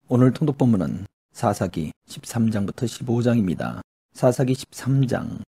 오늘 통독 본문은 사사기 13장부터 15장입니다. 사사기 13장.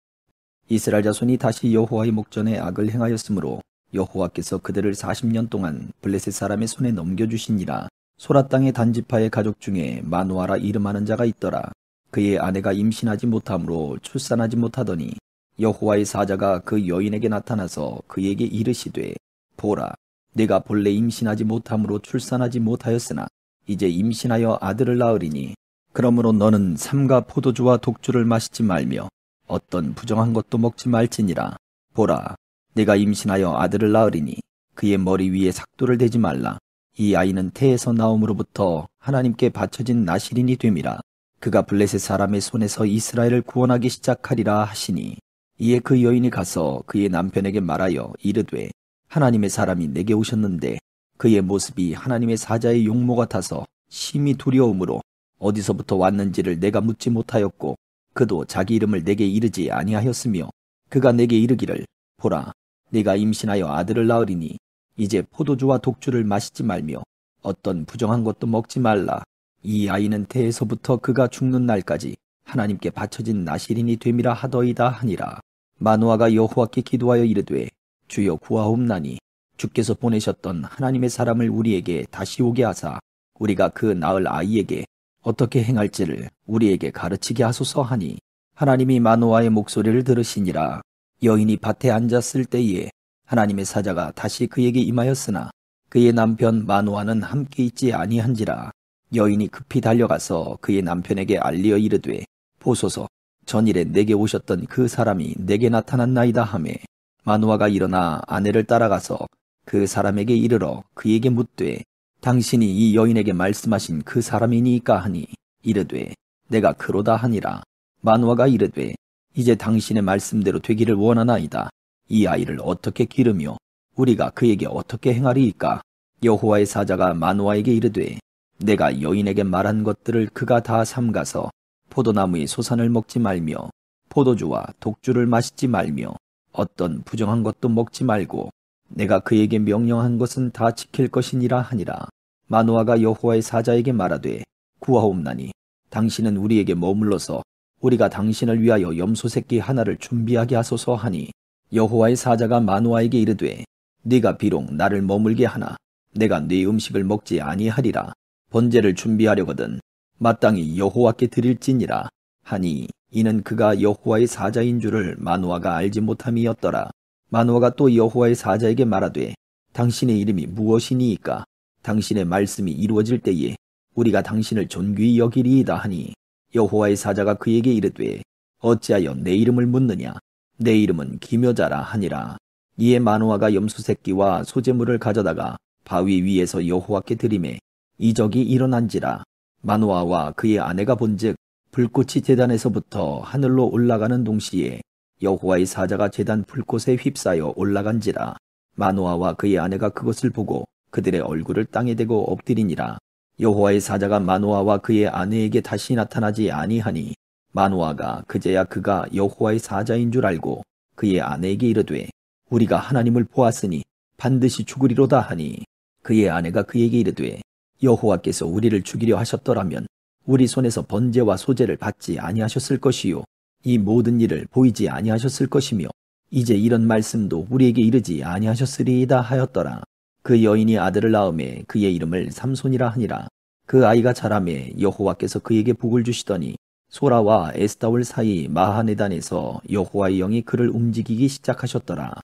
이스라엘 자손이 다시 여호와의 목전에 악을 행하였으므로 여호와께서 그들을 40년 동안 블레셋 사람의 손에 넘겨주시니라. 소라 땅의 단지파의 가족 중에 마누아라 이름하는 자가 있더라. 그의 아내가 임신하지 못하므로 출산하지 못하더니 여호와의 사자가 그 여인에게 나타나서 그에게 이르시되, 보라, 내가 본래 임신하지 못함으로 출산하지 못하였으나 이제 임신하여 아들을 낳으리니 그러므로 너는 삼가 포도주와 독주를 마시지 말며 어떤 부정한 것도 먹지 말지니라. 보라, 내가 임신하여 아들을 낳으리니 그의 머리 위에 삭도를 대지 말라. 이 아이는 태에서 나옴으로부터 하나님께 바쳐진 나실인이 됨이라. 그가 블레셋 사람의 손에서 이스라엘을 구원하기 시작하리라 하시니, 이에 그 여인이 가서 그의 남편에게 말하여 이르되, 하나님의 사람이 내게 오셨는데 그의 모습이 하나님의 사자의 용모 같아서 심히 두려움으로 어디서부터 왔는지를 내가 묻지 못하였고 그도 자기 이름을 내게 이르지 아니하였으며, 그가 내게 이르기를, 보라, 네가 임신하여 아들을 낳으리니 이제 포도주와 독주를 마시지 말며 어떤 부정한 것도 먹지 말라. 이 아이는 태에서부터 그가 죽는 날까지 하나님께 바쳐진 나실인이 됨이라 하더이다 하니라. 마누아가 여호와께 기도하여 이르되, 주여 구하옵나니 주께서 보내셨던 하나님의 사람을 우리에게 다시 오게 하사 우리가 그 낳을 아이에게 어떻게 행할지를 우리에게 가르치게 하소서 하니, 하나님이 마누아의 목소리를 들으시니라. 여인이 밭에 앉았을 때에 하나님의 사자가 다시 그에게 임하였으나 그의 남편 마누아는 함께 있지 아니한지라. 여인이 급히 달려가서 그의 남편에게 알리어 이르되, 보소서, 전일에 내게 오셨던 그 사람이 내게 나타났나이다 하매, 마누아가 일어나 아내를 따라가서 그 사람에게 이르러 그에게 묻되, 당신이 이 여인에게 말씀하신 그 사람이니까 하니, 이르되, 내가 그로다 하니라. 마누아가 이르되, 이제 당신의 말씀대로 되기를 원하나이다. 이 아이를 어떻게 기르며 우리가 그에게 어떻게 행하리이까? 여호와의 사자가 마누아에게 이르되, 내가 여인에게 말한 것들을 그가 다 삼가서 포도나무의 소산을 먹지 말며 포도주와 독주를 마시지 말며 어떤 부정한 것도 먹지 말고 내가 그에게 명령한 것은 다 지킬 것이니라 하니라. 마누아가 여호와의 사자에게 말하되, 구하옵나니 당신은 우리에게 머물러서 우리가 당신을 위하여 염소 새끼 하나를 준비하게 하소서 하니, 여호와의 사자가 마누아에게 이르되, 네가 비록 나를 머물게 하나 내가 네 음식을 먹지 아니하리라. 번제를 준비하려거든 마땅히 여호와께 드릴지니라 하니, 이는 그가 여호와의 사자인 줄을 마누아가 알지 못함이었더라. 마누아가 또 여호와의 사자에게 말하되, 당신의 이름이 무엇이니이까? 당신의 말씀이 이루어질 때에 우리가 당신을 존귀히 여기리이다 하니, 여호와의 사자가 그에게 이르되, 어찌하여 내 이름을 묻느냐? 내 이름은 기묘자라 하니라. 이에 마누아가 염소 새끼와 소제물을 가져다가 바위 위에서 여호와께 드리매 이적이 일어난지라. 마누아와 그의 아내가 본즉 불꽃이 제단에서부터 하늘로 올라가는 동시에 여호와의 사자가 제단 불꽃에 휩싸여 올라간지라. 마누아와 그의 아내가 그것을 보고 그들의 얼굴을 땅에 대고 엎드리니라. 여호와의 사자가 마누아와 그의 아내에게 다시 나타나지 아니하니, 마누아가 그제야 그가 여호와의 사자인 줄 알고 그의 아내에게 이르되, 우리가 하나님을 보았으니 반드시 죽으리로다 하니, 그의 아내가 그에게 이르되, 여호와께서 우리를 죽이려 하셨더라면 우리 손에서 번제와 소제를 받지 아니하셨을 것이요 이 모든 일을 보이지 아니하셨을 것이며 이제 이런 말씀도 우리에게 이르지 아니하셨으리이다 하였더라. 그 여인이 아들을 낳음에 그의 이름을 삼손이라 하니라. 그 아이가 자라매 여호와께서 그에게 복을 주시더니 소라와 에스타올 사이 마하네단에서 여호와의 영이 그를 움직이기 시작하셨더라.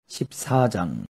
14장.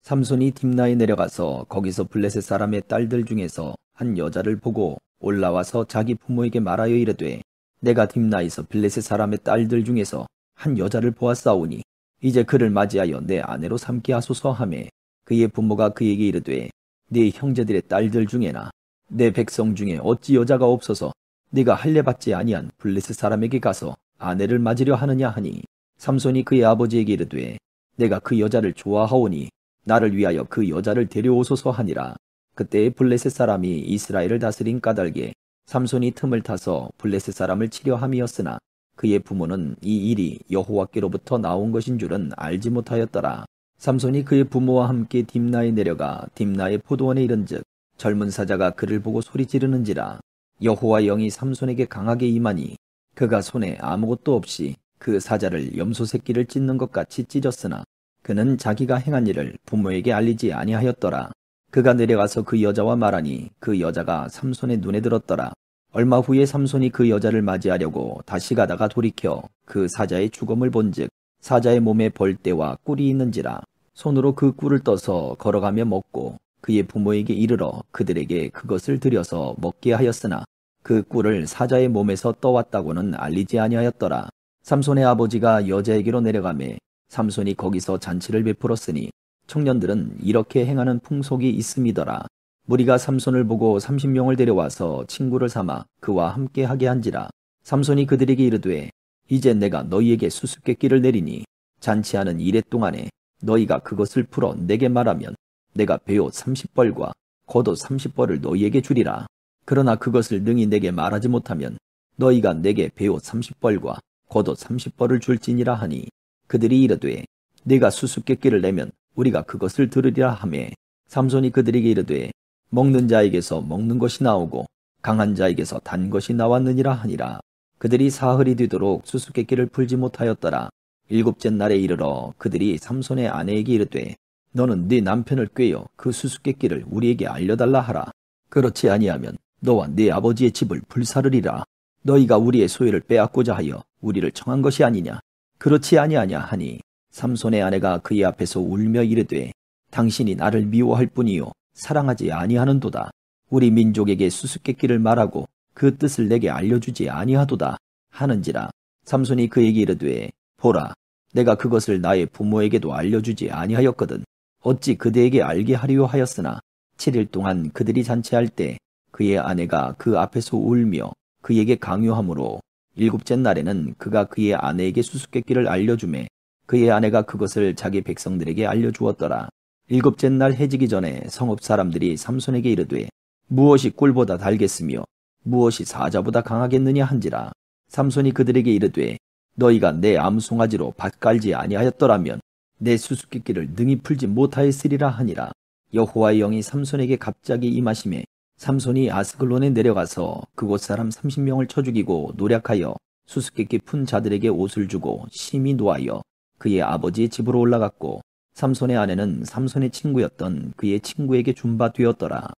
삼손이 딥나에 내려가서 거기서 블레셋 사람의 딸들 중에서 한 여자를 보고 올라와서 자기 부모에게 말하여 이르되, 내가 딥나에서 블레셋 사람의 딸들 중에서 한 여자를 보았사오니 이제 그를 맞이하여 내 아내로 삼게 하소서 하매, 그의 부모가 그에게 이르되, 네 형제들의 딸들 중에나 내 백성 중에 어찌 여자가 없어서 네가 할례받지 아니한 블레셋 사람에게 가서 아내를 맞으려 하느냐 하니, 삼손이 그의 아버지에게 이르되, 내가 그 여자를 좋아하오니 나를 위하여 그 여자를 데려오소서 하니라. 그때 블레셋 사람이 이스라엘을 다스린 까닭에 삼손이 틈을 타서 블레셋 사람을 치려 함이었으나 그의 부모는 이 일이 여호와께로부터 나온 것인 줄은 알지 못하였더라. 삼손이 그의 부모와 함께 딥나에 내려가 딥나의 포도원에 이른즉 젊은 사자가 그를 보고 소리 지르는지라. 여호와 영이 삼손에게 강하게 임하니 그가 손에 아무것도 없이 그 사자를 염소 새끼를 찢는 것 같이 찢었으나 그는 자기가 행한 일을 부모에게 알리지 아니하였더라. 그가 내려가서 그 여자와 말하니 그 여자가 삼손의 눈에 들었더라. 얼마 후에 삼손이 그 여자를 맞이하려고 다시 가다가 돌이켜 그 사자의 죽음을 본즉 사자의 몸에 벌떼와 꿀이 있는지라. 손으로 그 꿀을 떠서 걸어가며 먹고 그의 부모에게 이르러 그들에게 그것을 들여서 먹게 하였으나 그 꿀을 사자의 몸에서 떠왔다고는 알리지 아니하였더라. 삼손의 아버지가 여자에게로 내려가매 삼손이 거기서 잔치를 베풀었으니 청년들은 이렇게 행하는 풍속이 있음이더라. 무리가 삼손을 보고 30명을 데려와서 친구를 삼아 그와 함께 하게 한지라. 삼손이 그들에게 이르되 이제 내가 너희에게 수수께끼를 내리니 잔치하는 이레 동안에 너희가 그것을 풀어 내게 말하면 내가 배옷 30벌과 겉옷 30벌을 너희에게 주리라. 그러나 그것을 능히 내게 말하지 못하면 너희가 내게 배옷 30벌과 겉옷 30벌을 줄지니라 하니 그들이 이르되 네가 수수께끼를 내면 우리가 그것을 들으리라 하매 삼손이 그들에게 이르되 먹는 자에게서 먹는 것이 나오고 강한 자에게서 단 것이 나왔느니라 하니라. 그들이 사흘이 되도록 수수께끼를 풀지 못하였더라. 일곱째 날에 이르러 그들이 삼손의 아내에게 이르되 너는 네 남편을 꾀어 그 수수께끼를 우리에게 알려달라 하라. 그렇지 아니하면 너와 네 아버지의 집을 불사르리라. 너희가 우리의 소유를 빼앗고자 하여 우리를 청한 것이 아니냐. 그렇지 아니하냐 하니 삼손의 아내가 그의 앞에서 울며 이르되 당신이 나를 미워할 뿐이요 사랑하지 아니하는도다. 우리 민족에게 수수께끼를 말하고 그 뜻을 내게 알려주지 아니하도다 하는지라. 삼손이 그에게 이르되 보라 내가 그것을 나의 부모에게도 알려주지 아니하였거든 어찌 그대에게 알게 하려 하였으나 7일 동안 그들이 잔치할 때 그의 아내가 그 앞에서 울며 그에게 강요하므로 일곱째 날에는 그가 그의 아내에게 수수께끼를 알려주매 그의 아내가 그것을 자기 백성들에게 알려주었더라. 일곱째 날 해지기 전에 성읍 사람들이 삼손에게 이르되 무엇이 꿀보다 달겠으며 무엇이 사자보다 강하겠느냐 한지라. 삼손이 그들에게 이르되 너희가 내 암송아지로 밭 깔지 아니하였더라면 내 수수께끼를 능히 풀지 못하였으리라 하니라. 여호와의 영이 삼손에게 갑자기 임하심에 삼손이 아스글론에 내려가서 그곳 사람 30명을 쳐 죽이고 노략하여 수수께끼 푼 자들에게 옷을 주고 심히 노하여 그의 아버지의 집으로 올라갔고 삼손의 아내는 삼손의 친구였던 그의 친구에게 준 바 되었더라.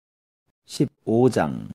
15장.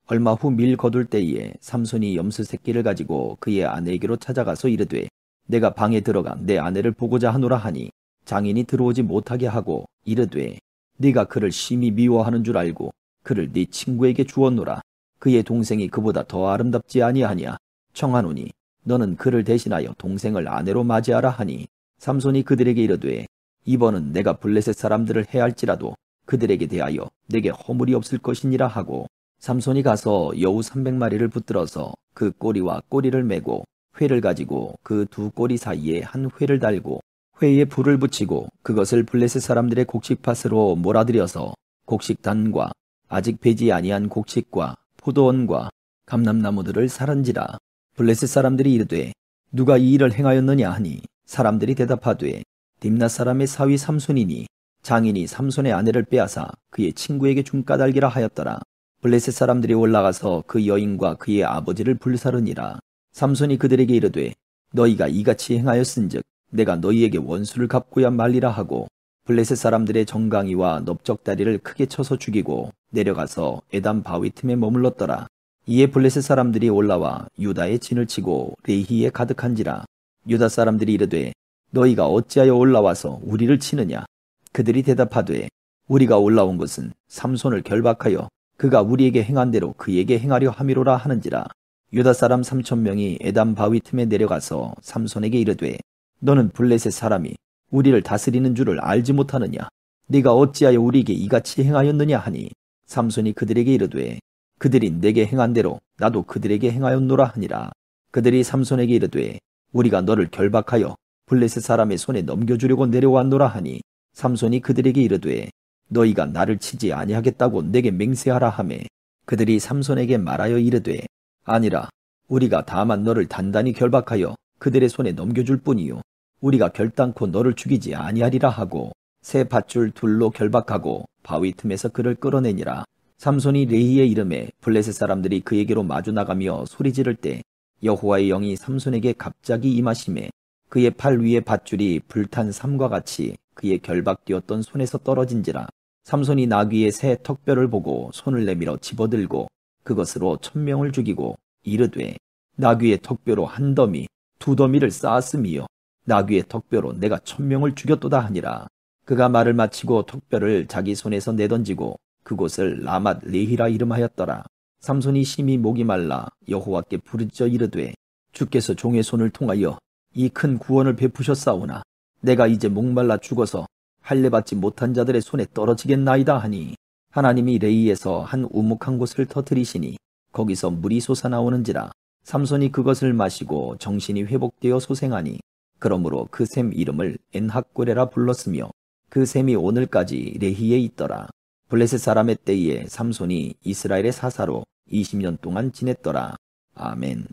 얼마 후 밀 거둘 때에 삼손이 염소 새끼를 가지고 그의 아내에게로 찾아가서 이르되 내가 방에 들어가 내 아내를 보고자 하노라 하니 장인이 들어오지 못하게 하고 이르되 네가 그를 심히 미워하는 줄 알고 그를 네 친구에게 주었노라. 그의 동생이 그보다 더 아름답지 아니하냐. 청하노니 너는 그를 대신하여 동생을 아내로 맞이하라 하니 삼손이 그들에게 이르되 이번은 내가 블레셋 사람들을 해할지라도 그들에게 대하여 내게 허물이 없을 것이니라 하고 삼손이 가서 여우 300마리를 붙들어서 그 꼬리와 꼬리를 메고 회를 가지고 그 두 꼬리 사이에 한 회를 달고 회에 불을 붙이고 그것을 블레셋 사람들의 곡식밭으로 몰아들여서 곡식단과 아직 배지 아니한 곡식과 포도원과 감람나무들을 살은지라. 블레셋 사람들이 이르되 누가 이 일을 행하였느냐 하니 사람들이 대답하되 딥낫 사람의 사위 삼손이니 장인이 삼손의 아내를 빼앗아 그의 친구에게 준 까닭이라 하였더라. 블레셋 사람들이 올라가서 그 여인과 그의 아버지를 불사르니라. 삼손이 그들에게 이르되 너희가 이같이 행하였은즉 내가 너희에게 원수를 갚고야 말리라 하고 블레셋 사람들의 정강이와 넓적다리를 크게 쳐서 죽이고 내려가서 에담 바위 틈에 머물렀더라. 이에 블레셋 사람들이 올라와 유다의 진을 치고 레히에 가득한지라. 유다 사람들이 이르되 너희가 어찌하여 올라와서 우리를 치느냐. 그들이 대답하되 우리가 올라온 것은 삼손을 결박하여 그가 우리에게 행한 대로 그에게 행하려 함이로라 하는지라. 유다 사람 3,000명이 에담 바위 틈에 내려가서 삼손에게 이르되 너는 블레셋 사람이 우리를 다스리는 줄을 알지 못하느냐. 네가 어찌하여 우리에게 이같이 행하였느냐 하니 삼손이 그들에게 이르되 그들이 내게 행한 대로 나도 그들에게 행하였노라 하니라. 그들이 삼손에게 이르되 우리가 너를 결박하여 블레셋 사람의 손에 넘겨주려고 내려왔노라 하니 삼손이 그들에게 이르되 너희가 나를 치지 아니하겠다고 내게 맹세하라 하매 그들이 삼손에게 말하여 이르되 아니라 우리가 다만 너를 단단히 결박하여 그들의 손에 넘겨줄 뿐이요 우리가 결단코 너를 죽이지 아니하리라 하고 새 밧줄 둘로 결박하고 바위 틈에서 그를 끌어내니라. 삼손이 레히의 이름에 블레셋 사람들이 그에게로 마주 나가며 소리 지를 때 여호와의 영이 삼손에게 갑자기 임하심에 그의 팔 위에 밧줄이 불탄 삼과 같이 그의 결박되었던 손에서 떨어진지라. 삼손이 나귀의 새 턱뼈를 보고 손을 내밀어 집어들고 그것으로 1000명을 죽이고 이르되 나귀의 턱뼈로 한 더미 두 더미를 쌓았음이요 나귀의 턱뼈로 내가 1000명을 죽였도다 하니라. 그가 말을 마치고 턱뼈를 자기 손에서 내던지고 그곳을 라맛 레히라 이름하였더라. 삼손이 심히 목이 말라 여호와께 부르짖어 이르되 주께서 종의 손을 통하여 이 큰 구원을 베푸셨사오나 내가 이제 목말라 죽어서 할례 받지 못한 자들의 손에 떨어지겠나이다 하니 하나님이 레히에서 한 우묵한 곳을 터뜨리시니 거기서 물이 솟아나오는지라. 삼손이 그것을 마시고 정신이 회복되어 소생하니 그러므로 그 샘 이름을 엔학고레라 불렀으며 그 샘이 오늘까지 레히에 있더라. 블레셋 사람의 때에 삼손이 이스라엘의 사사로 20년 동안 지냈더라. 아멘.